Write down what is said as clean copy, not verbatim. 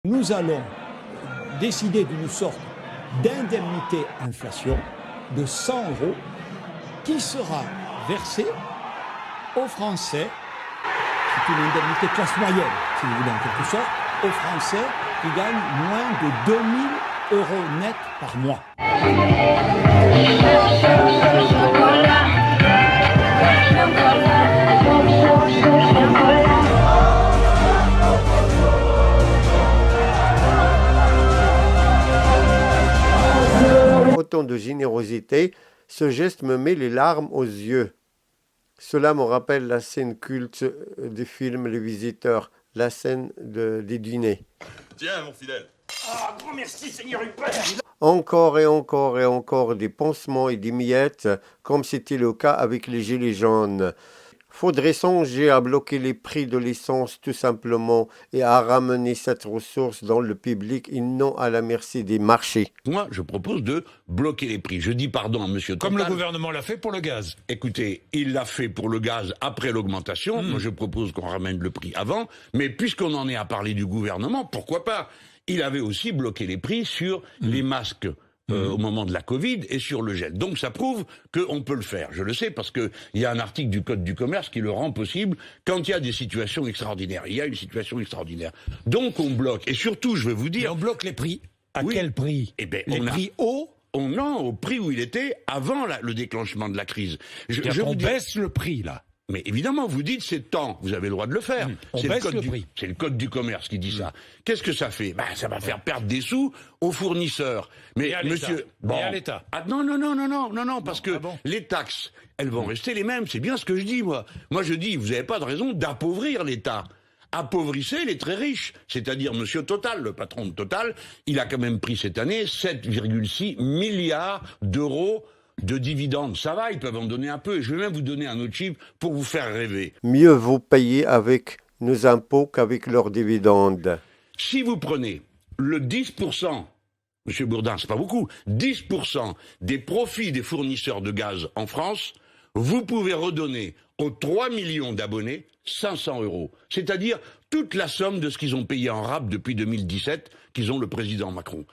Nous allons décider d'une sorte d'indemnité inflation de 100 € qui sera versée aux Français. C'est une indemnité classe moyenne, si vous voulez, en quelque sorte, aux Français qui gagnent moins de 2 000 € net par mois. Autant de générosité, ce geste me met les larmes aux yeux. Cela me rappelle la scène culte du film Les Visiteurs, la scène des dîners. Tiens, mon fidèle. Ah, grand merci, Seigneur Hubert. Encore et encore et encore des pansements et des miettes, comme c'était le cas avec les gilets jaunes. Faudrait songer à bloquer les prix de l'essence tout simplement et à ramener cette ressource dans le public et non à la merci des marchés. Moi, je propose de bloquer les prix. Je dis pardon à monsieur Total. Comme le gouvernement l'a fait pour le gaz. Écoutez, il l'a fait pour le gaz après l'augmentation. Moi, je propose qu'on ramène le prix avant. Mais puisqu'on en est à parler du gouvernement, pourquoi pas? Il avait aussi bloqué les prix sur les masques au moment de la Covid et sur le gel. Donc ça prouve qu'on peut le faire. Je le sais parce qu'il y a un article du Code du commerce qui le rend possible quand il y a des situations extraordinaires. Il y a une situation extraordinaire. Donc on bloque. Et surtout, je vais vous dire... Et on bloque les prix. À Oui. quel prix? Eh ben, Les prix hauts? Non, au prix où il était avant le déclenchement de la crise. On baisse le prix, là. Mais évidemment, vous dites c'est temps, vous avez le droit de le faire. On baisse le prix. C'est le code du commerce qui dit ça. Qu'est-ce que ça fait? Ça va faire perdre des sous aux fournisseurs. Mais Et à monsieur, l'État. Et à l'État. Ah, non, parce que bon les taxes, elles vont rester les mêmes. C'est bien ce que je dis, moi. Moi, je dis, vous n'avez pas de raison d'appauvrir l'État. Appauvrissez les très riches, c'est-à-dire monsieur Total, le patron de Total, il a quand même pris cette année 7,6 milliards d'euros de dividendes. Ça va, ils peuvent en donner un peu. Et je vais même vous donner un autre chiffre pour vous faire rêver. Mieux vaut payer avec nos impôts qu'avec leurs dividendes. Si vous prenez le 10%, monsieur Bourdin, c'est pas beaucoup, 10% des profits des fournisseurs de gaz en France, vous pouvez redonner aux 3 millions d'abonnés 500 €. C'est-à-dire toute la somme de ce qu'ils ont payé en rab depuis 2017, qu'ils ont le président Macron.